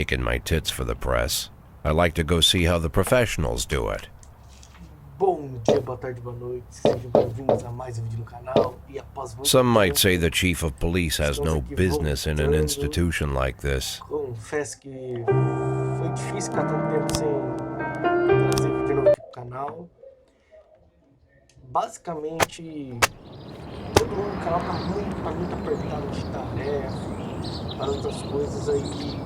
shaking my tits for the press. I like to go see how the professionals do it. Bom dia, boa tarde, boa noite. Sejam bem-vindos a mais um vídeo no canal. E após muito Some might tempo, say the chief of police has no business in an institution like this. confesso que foi difícil ficar tanto tempo sem trazer vídeo novo aqui pro canal. Basicamente, todo mundo no canal tá muito apertado de tarefa, para outras coisas aí.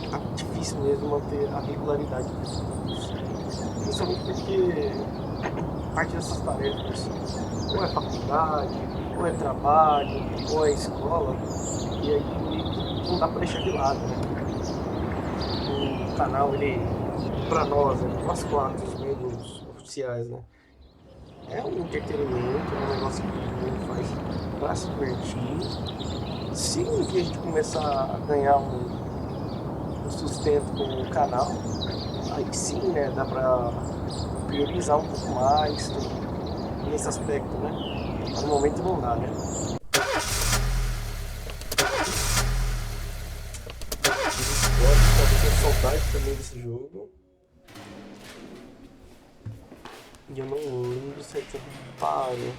Tá difícil mesmo manter a regularidade dos vídeos. Principalmente porque parte dessas tarefas ou é faculdade, ou é trabalho, ou é escola, e aí não dá pra deixar de lado, né? O canal, ele, pra nós, nós quatro, os membros oficiais, né? É um entretenimento, é um negócio que a gente faz pra se divertir. Se um dia a gente começar a ganhar um sustento com o canal, aí sim, né, dá pra priorizar um pouco mais nesse aspecto, né? Mas no momento não dá, né? Talvez tenha saudade também desse jogo. E eu não lembro se é que eu paro.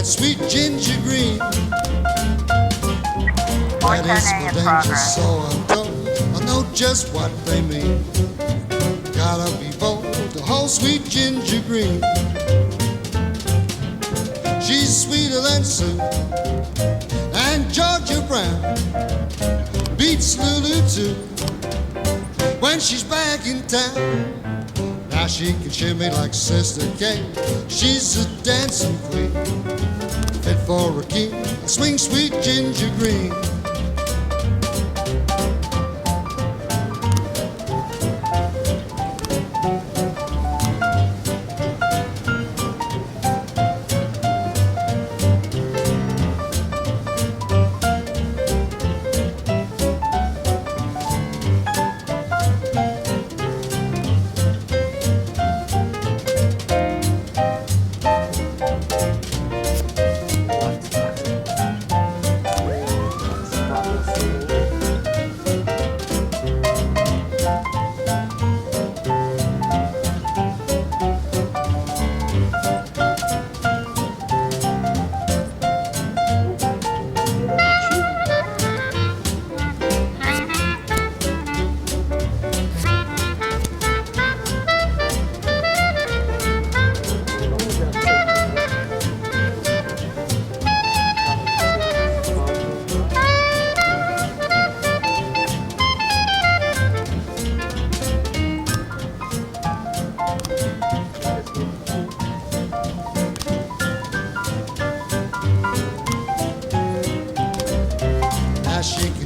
Sweet ginger green. That is for danger, so I know just what they mean. Gotta be bold, the whole sweet ginger green. She's sweeter than Sue and Georgia Brown. Beats Lulu too when she's back in town. Now she can shimmy like Sister Kate. She's a dancing queen, fit for a king, a swing sweet ginger green.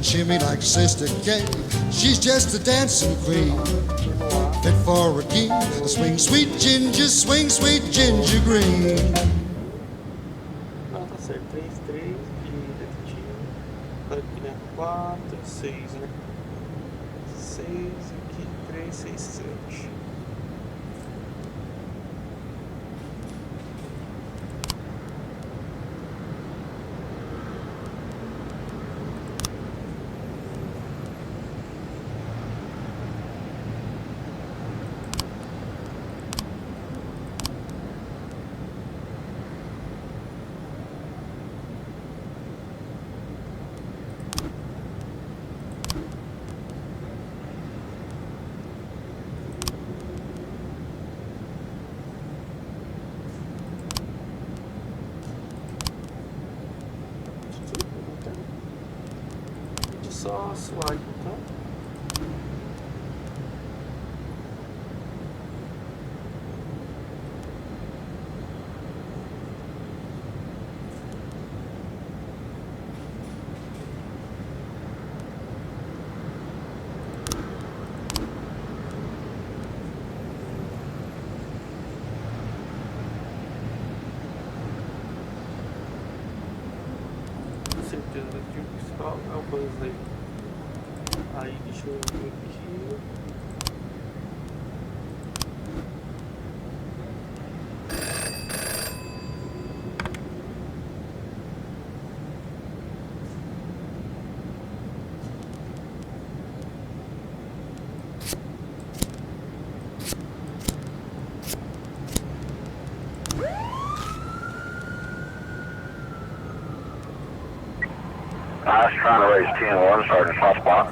Shimmy like Sister Kate, she's just a dancing queen, fit for a king, a swing sweet ginger green. Não, tá certo, 3, 3 de detetive, aqui né, 4, 6, né, 6, aqui, 3, 6, 7. só suave, então. Certeza que o principal é o buzz aí. Aí deixa eu ver aqui. I was trying to raise 10-1, Sergeant Hotspot.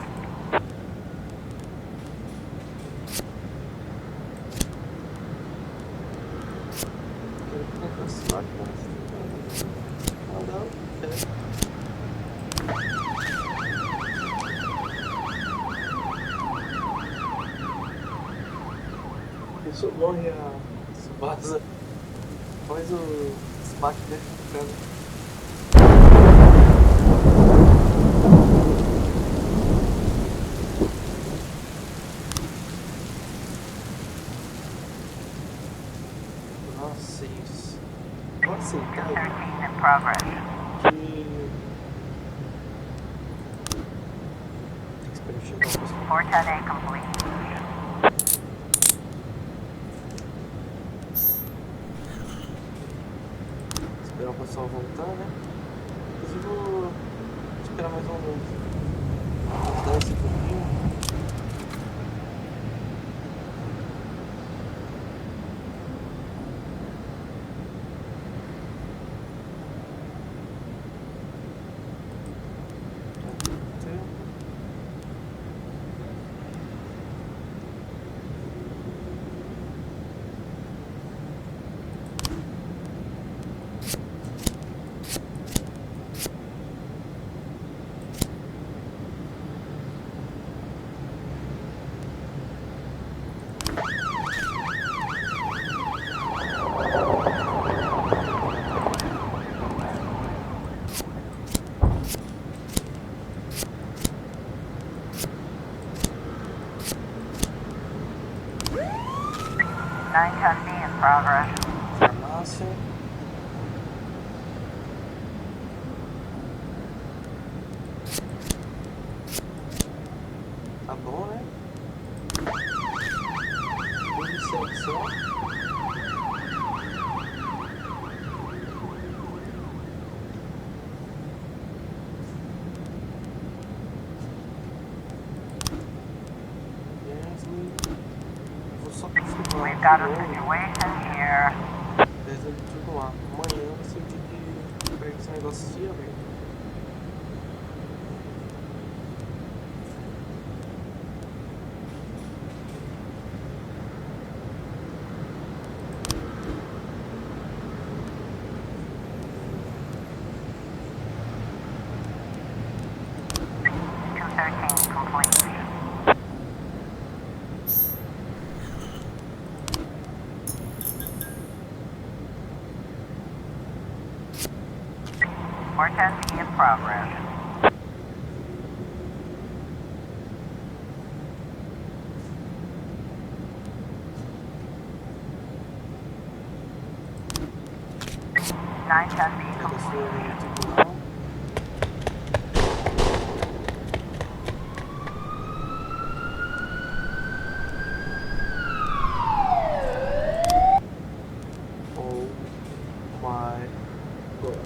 Isso morre a Tsubasa. Faz o SPAC dentro do cara. Nossa, isso. Vou aceitar que... Tem que esperar chegar o pessoal. Esperar o pessoal voltar, né? Inclusive vou esperar mais uns 10 segundinhos. Farmácia. Tá bom, né? Policiais. Vou só confirmar. We've got a situation here. Desde ele tudo lá. Amanhã vai ser o dia que pega esse negócio de aberto. Complete. Forecasting in progress. Nine ten B complete. Oh my god.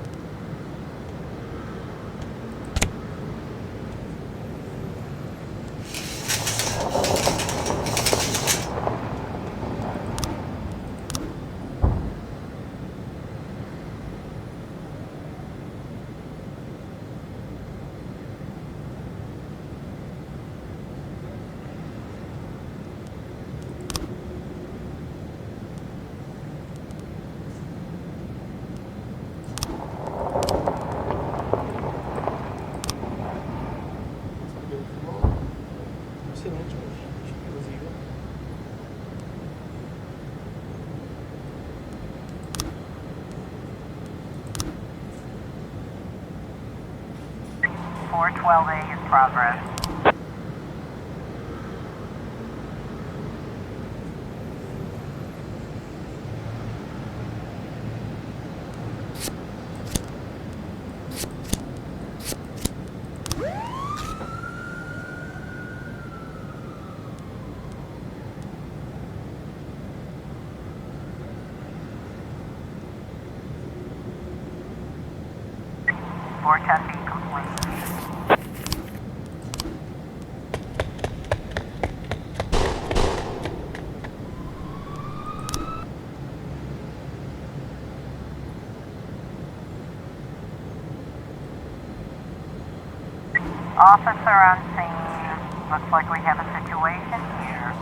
412A in progress. Vortex complete. Officer on scene. Looks like we have a situation here.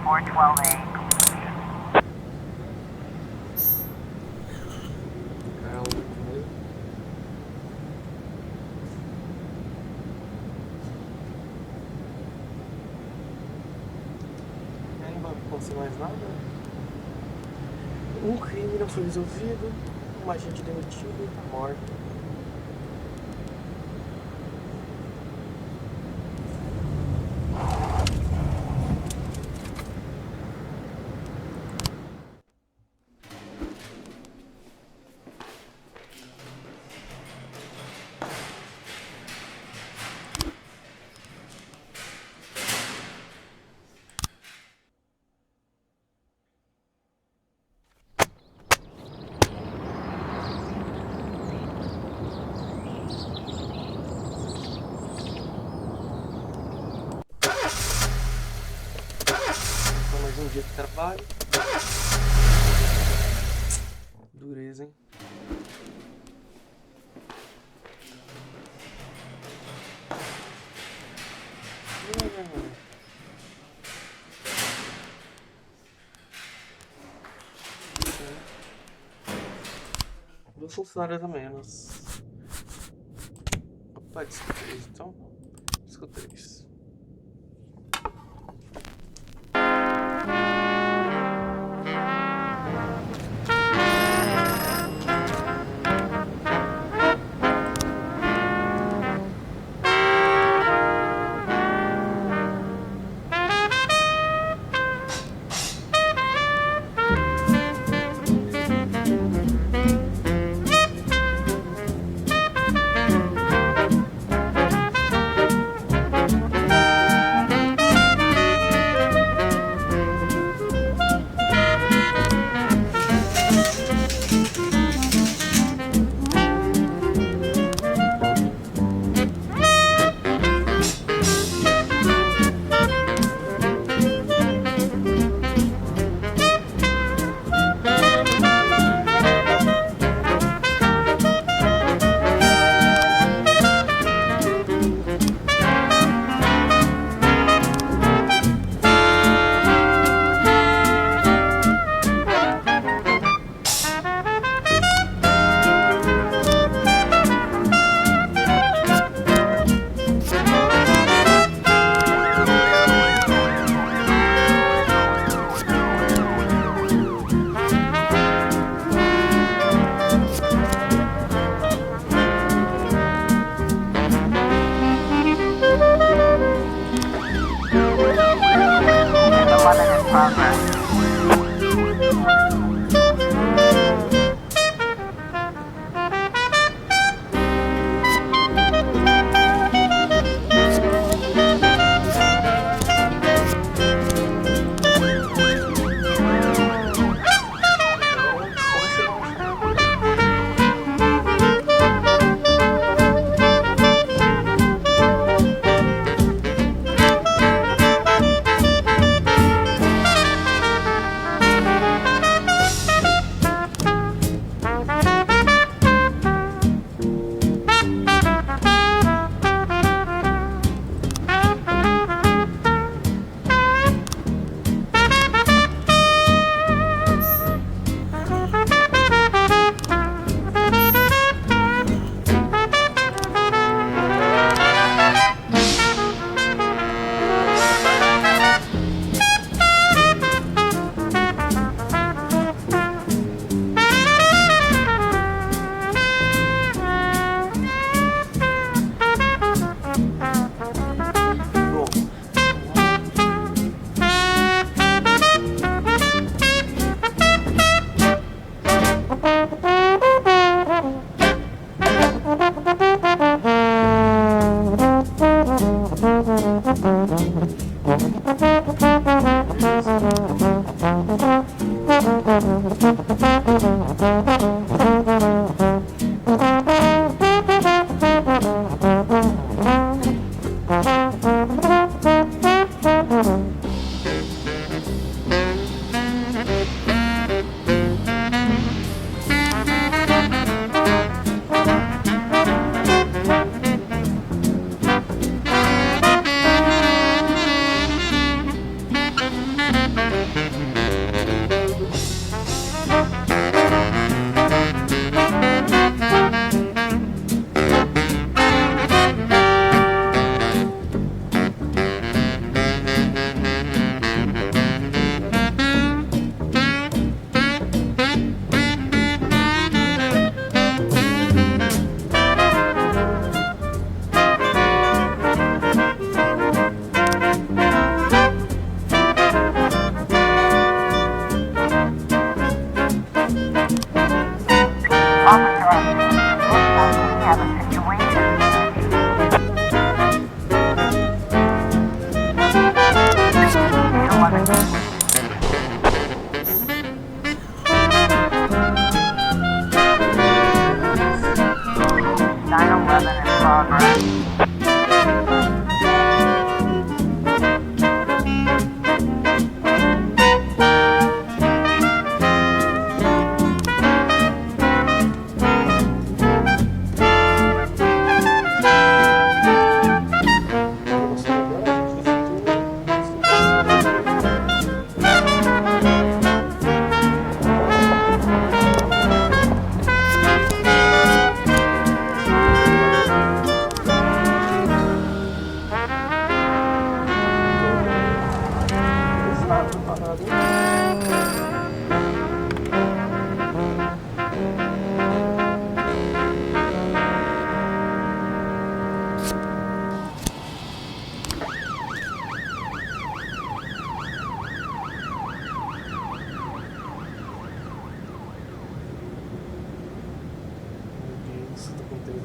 Or 12A completion. Aí não vai acontecer mais nada. Um crime não foi resolvido, um agente demitido e tá morto. Mais um dia de trabalho. Dureza, hein? Dois funcionários a menos. Opa, disco 3 então. Disco 3.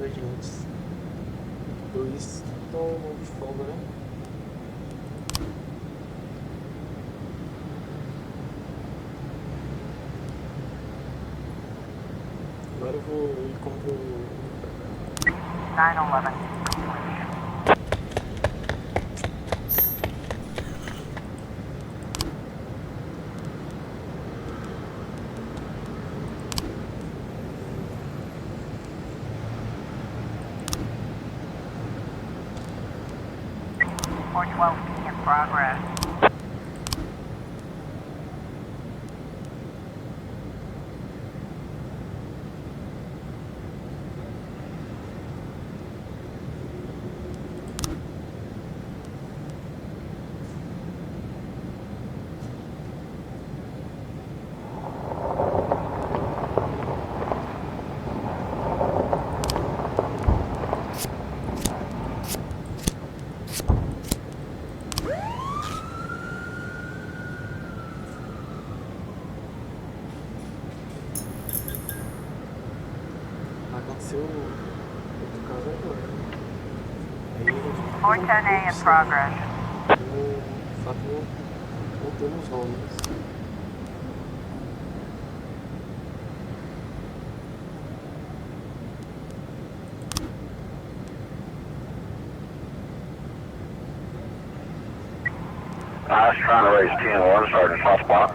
agentes. 2 estão de folga, né? Agora eu vou ir como 911. In progress. Aconteceu outro caso agora. Aí, 410A in progress. De fato, não temos nomes. I was trying to raise 10-1, Sergeant Hotspot.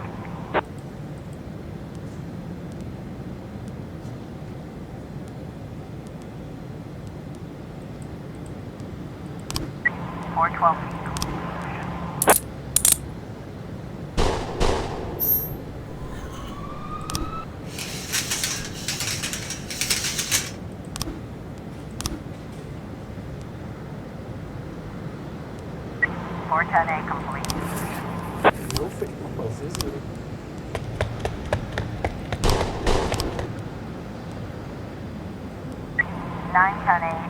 A complete. Não foi culpa, vocês viram.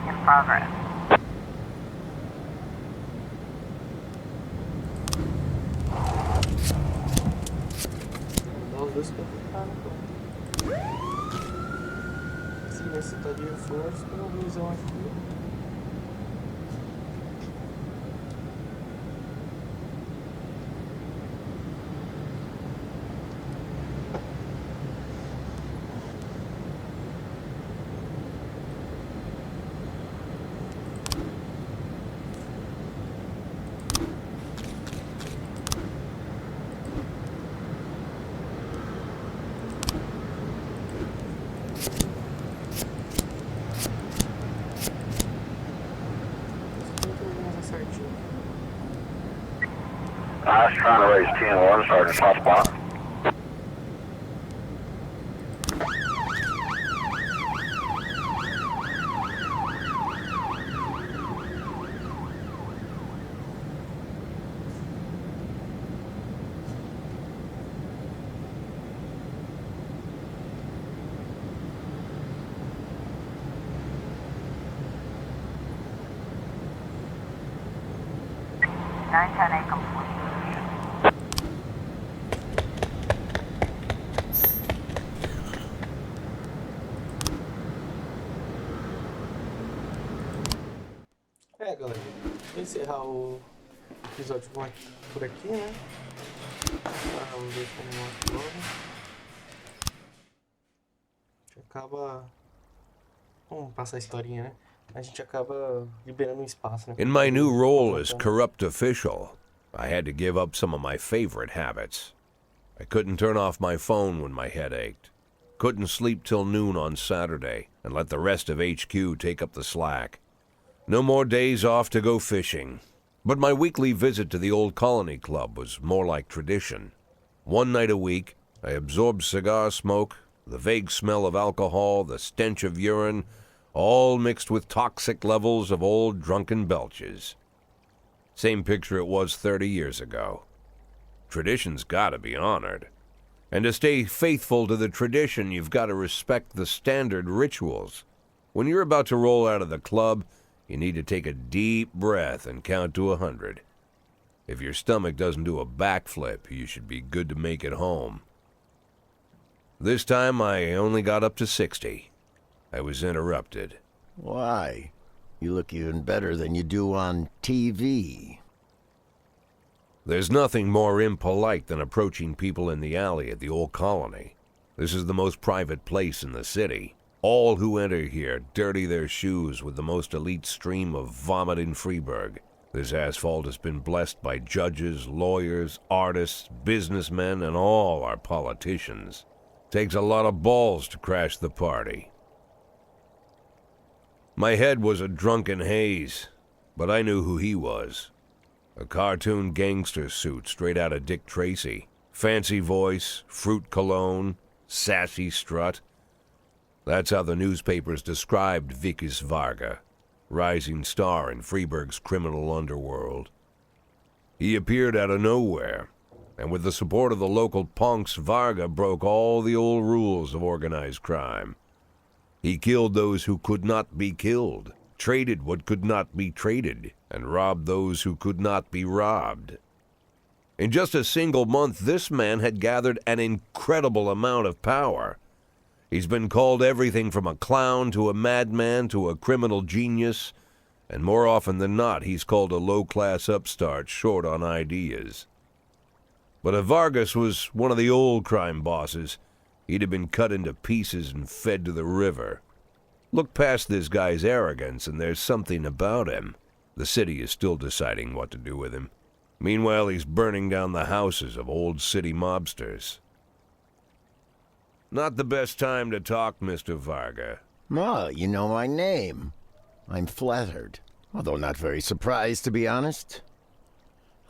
In progress. Vou dar os dois pra ficar, então. Se necessitar de reforço, eu vou usar aqui. Gosh, trying to raise 10-1, Sergeant Hotspot. A complete. Galera, vou encerrar o episódio por aqui, né? Vamos ver como agora. A gente acaba... Vamos passar a historinha, né? A gente acaba liberando um espaço, né? In my new role as corrupt official, I had to give up some of my favorite habits. I couldn't turn off my phone when my head ached. Couldn't sleep till noon on Saturday and let the rest of HQ take up the slack. No more days off to go fishing. But my weekly visit to the old colony club was more like tradition. One night a week, I absorbed cigar smoke, the vague smell of alcohol, the stench of urine, all mixed with toxic levels of old drunken belches. Same picture it was 30 years ago. Tradition's gotta be honored. And to stay faithful to the tradition, you've got to respect the standard rituals. When you're about to roll out of the club, you need to take a deep breath and count to 100. If your stomach doesn't do a backflip, you should be good to make it home. This time I only got up to 60. I was interrupted. Why? You look even better than you do on TV. There's nothing more impolite than approaching people in the alley at the old colony. This is the most private place in the city. All who enter here dirty their shoes with the most elite stream of vomit in Freeburg. This asphalt has been blessed by judges, lawyers, artists, businessmen, and all our politicians. Takes a lot of balls to crash the party. My head was a drunken haze, but I knew who he was. A cartoon gangster suit straight out of Dick Tracy. Fancy voice, fruit cologne, sassy strut. That's how the newspapers described Vikas Varga, rising star in Freeburg's criminal underworld. He appeared out of nowhere, and with the support of the local punks, Varga broke all the old rules of organized crime. He killed those who could not be killed, traded what could not be traded, and robbed those who could not be robbed. In just a single month, this man had gathered an incredible amount of power. He's been called everything from a clown to a madman to a criminal genius, and more often than not, he's called a low-class upstart short on ideas. But if Vargas was one of the old crime bosses, he'd have been cut into pieces and fed to the river. Look past this guy's arrogance, and there's something about him. The city is still deciding what to do with him. Meanwhile, he's burning down the houses of old city mobsters. Not the best time to talk, Mr. Varga. Oh, you know my name. I'm flattered, although not very surprised, to be honest.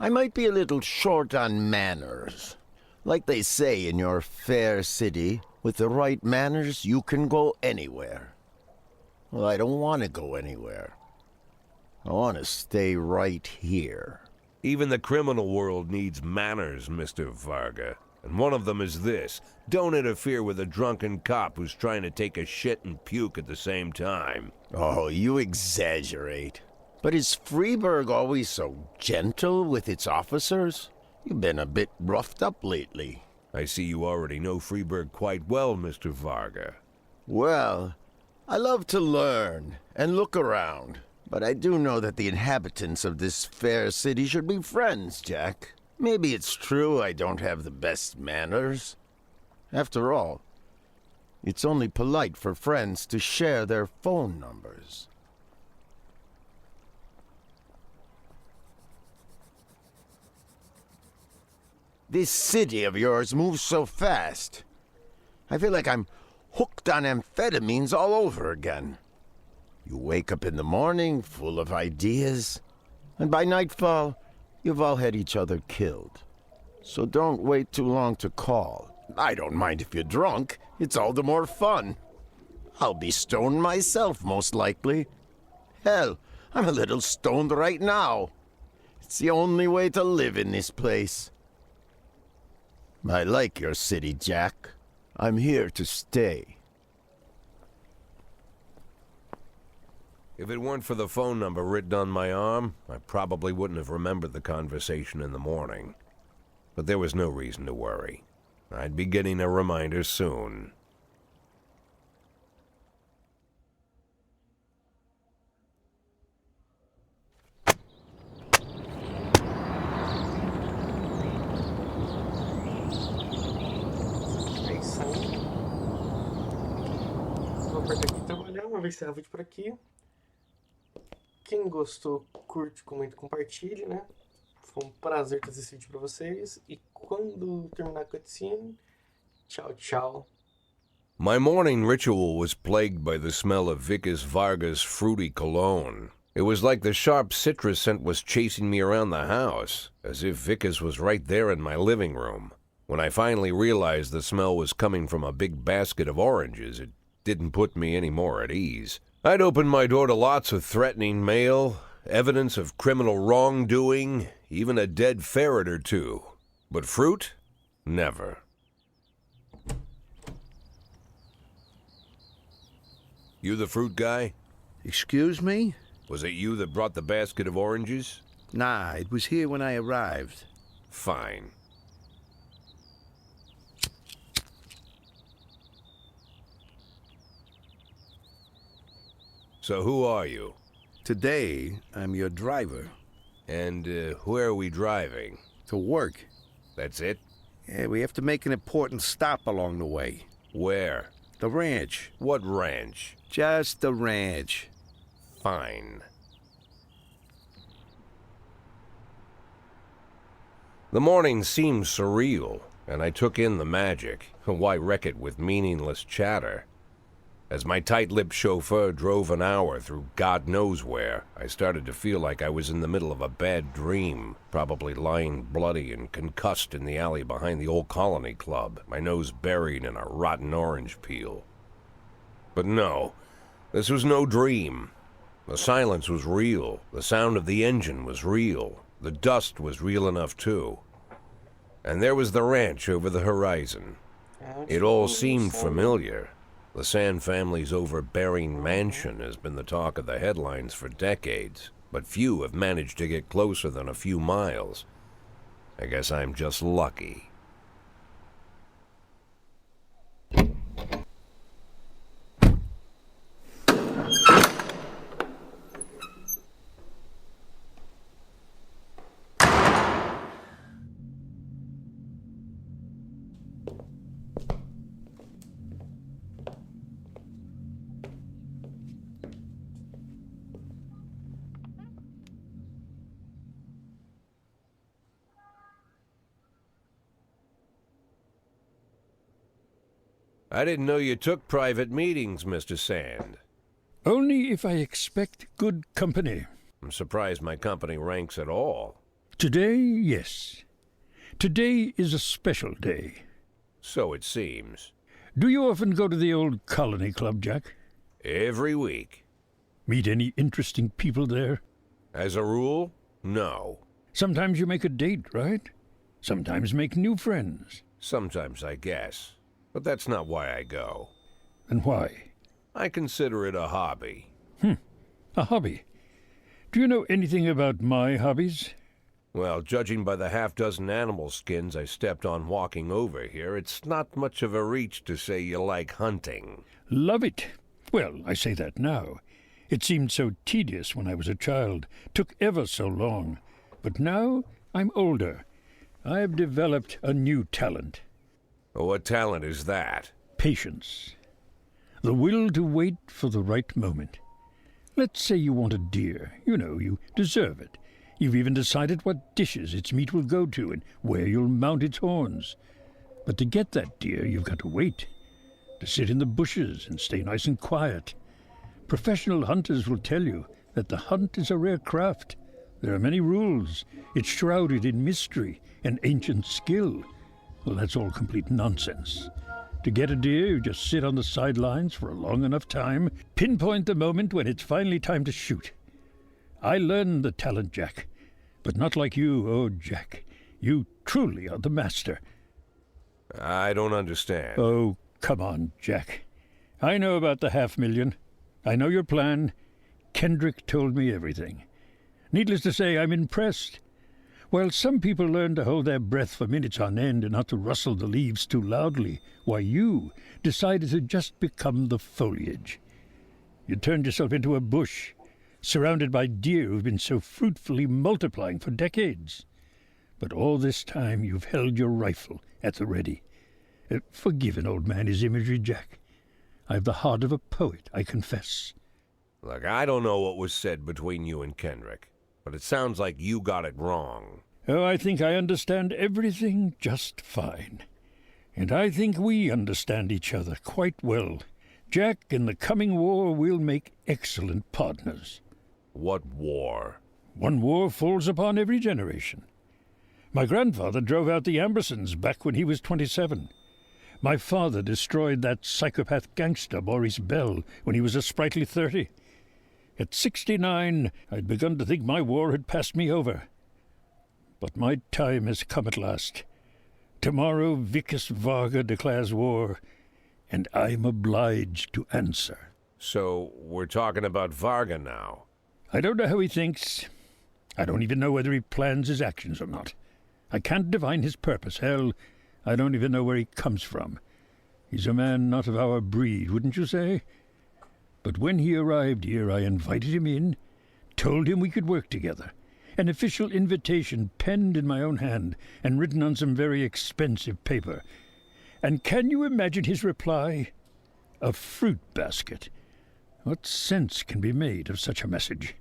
I might be a little short on manners. Like they say in your fair city, with the right manners, you can go anywhere. Well, I don't want to go anywhere. I want to stay right here. Even the criminal world needs manners, Mr. Varga. And one of them is this: don't interfere with a drunken cop who's trying to take a shit and puke at the same time. Oh, you exaggerate. But is Freeburg always so gentle with its officers? You've been a bit roughed up lately. I see you already know Freeburg quite well, Mr. Varga. Well, I love to learn and look around. But I do know that the inhabitants of this fair city should be friends, Jack. Maybe it's true I don't have the best manners. After all, it's only polite for friends to share their phone numbers. This city of yours moves so fast. I feel like I'm hooked on amphetamines all over again. You wake up in the morning full of ideas, and by nightfall, you've all had each other killed. So don't wait too long to call. I don't mind if you're drunk. It's all the more fun. I'll be stoned myself, most likely. Hell, I'm a little stoned right now. It's the only way to live in this place. I like your city, Jack. I'm here to stay. If it weren't for the phone number written on my arm, I probably wouldn't have remembered the conversation in the morning. But there was no reason to worry. I'd be getting a reminder soon. É isso aí. Vou apertar aqui trabalhar, uma vez que encerrar o vídeo por aqui. Quem gostou, curte, comenta, compartilhe, né? Foi um prazer trazer esse vídeo pra vocês. E quando terminar a cutscene, tchau, tchau. My morning ritual was plagued by the smell of Vickers Vargas' fruity cologne. It was like the sharp citrus scent was chasing me around the house, as if Vickers was right there in my living room. When I finally realized the smell was coming from a big basket of oranges, it didn't put me any more at ease. I'd opened my door to lots of threatening mail, evidence of criminal wrongdoing, even a dead ferret or two. But fruit? Never. You the fruit guy? Excuse me? Was it you that brought the basket of oranges? Nah, it was here when I arrived. Fine. So who are you? Today, I'm your driver. And where are we driving? To work. That's it? Yeah, we have to make an important stop along the way. Where? The ranch. What ranch? Just the ranch. Fine. The morning seemed surreal, and I took in the magic. Why wreck it with meaningless chatter? As my tight-lipped chauffeur drove an hour through God knows where, I started to feel like I was in the middle of a bad dream, probably lying bloody and concussed in the alley behind the old Colony Club, my nose buried in a rotten orange peel. But no, this was no dream. The silence was real, the sound of the engine was real, the dust was real enough too. And there was the ranch over the horizon. It all seemed familiar. The Sand family's overbearing mansion has been the talk of the headlines for decades, but few have managed to get closer than a few miles. I guess I'm just lucky. I didn't know you took private meetings, Mr. Sand. Only if I expect good company. I'm surprised my company ranks at all. Today, yes. Today is a special day. So it seems. Do you often go to the old Colony Club, Jack? Every week. Meet any interesting people there? As a rule, no. Sometimes you make a date, right? Sometimes make new friends. Sometimes, I guess. But that's not why I go. And why? I consider it a hobby. A hobby. Do you know anything about my hobbies? Well, judging by the half-dozen animal skins I stepped on walking over here, it's not much of a reach to say you like hunting. Love it. Well, I say that now. It seemed so tedious when I was a child. Took ever so long. But now I'm older. I've developed a new talent. What talent is that? Patience. The will to wait for the right moment. Let's say you want a deer. You know, you deserve it. You've even decided what dishes its meat will go to and where you'll mount its horns. But to get that deer, you've got to wait. To sit in the bushes and stay nice and quiet. Professional hunters will tell you that the hunt is a rare craft. There are many rules. It's shrouded in mystery and ancient skill. Well, that's all complete nonsense. To get a deer, you just sit on the sidelines for a long enough time, pinpoint the moment when it's finally time to shoot. I learned the talent, Jack, but not like you, oh, Jack. You truly are the master. I don't understand. Oh, come on, Jack. I know about the 500,000. I know your plan. Kendrick told me everything. Needless to say, I'm impressed. While some people learn to hold their breath for minutes on end and not to rustle the leaves too loudly, why you decided to just become the foliage. You turned yourself into a bush, surrounded by deer who've been so fruitfully multiplying for decades. But all this time you've held your rifle at the ready. Forgive an old man his imagery, Jack. I've the heart of a poet, I confess. Look, I don't know what was said between you and Kendrick, but it sounds like you got it wrong. Oh, I think I understand everything just fine. And I think we understand each other quite well. Jack, in the coming war, we'll make excellent partners. What war? One war falls upon every generation. My grandfather drove out the Ambersons back when he was 27. My father destroyed that psychopath gangster Maurice Bell when he was a sprightly 30. At 69, I'd begun to think my war had passed me over. But my time has come at last. Tomorrow Vicus Varga declares war, and I'm obliged to answer. So, we're talking about Varga now. I don't know how he thinks. I don't even know whether he plans his actions or not. I can't divine his purpose. Hell, I don't even know where he comes from. He's a man not of our breed, wouldn't you say? But when he arrived here, I invited him in, told him we could work together. An official invitation penned in my own hand and written on some very expensive paper. And can you imagine his reply? A fruit basket. What sense can be made of such a message?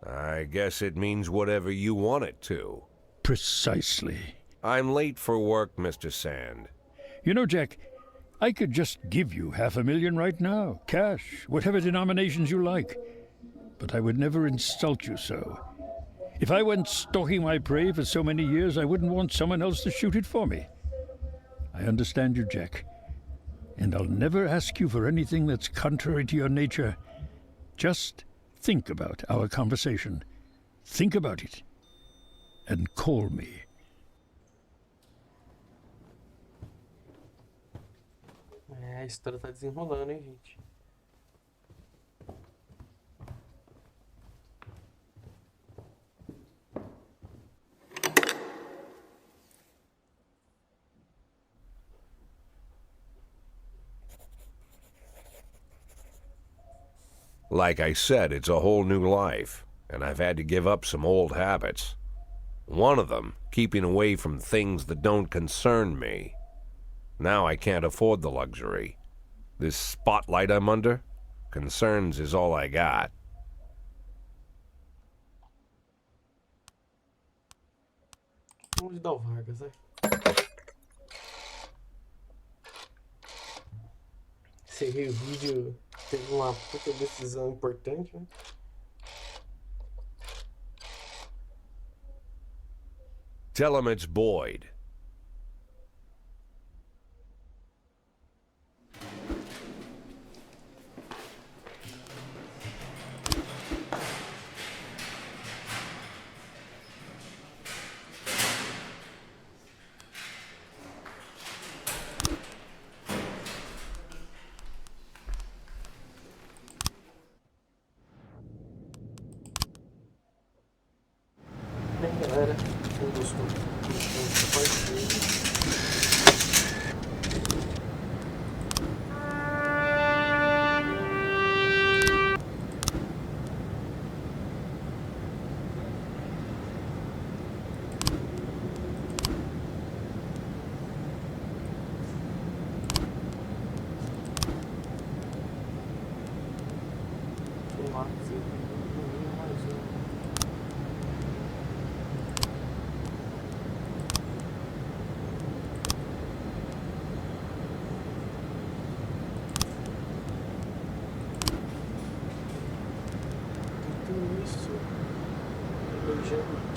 I guess it means whatever you want it to. Precisely. I'm late for work, Mr. Sand. You know, Jack, I could just give you 500,000 right now, cash, whatever denominations you like. But I would never insult you so. If I went stalking my prey for so many years, I wouldn't want someone else to shoot it for me. I understand you, Jack. And I'll never ask you for anything that's contrary to your nature. Just think about our conversation. Think about it. And call me. A história tá desenrolando, hein, gente? Like I said, it's a whole new life, and I've had to give up some old habits. One of them, keeping away from things that don't concern me. Now I can't afford the luxury. This spotlight I'm under, concerns is all I got. Vamos dar o Vargas, né? Esse vídeo teve uma puta decisão importante, né? Tell him it's Boyd. Bem, galera, quem gostou, curtiu essa parte.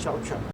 Tchau, tchau.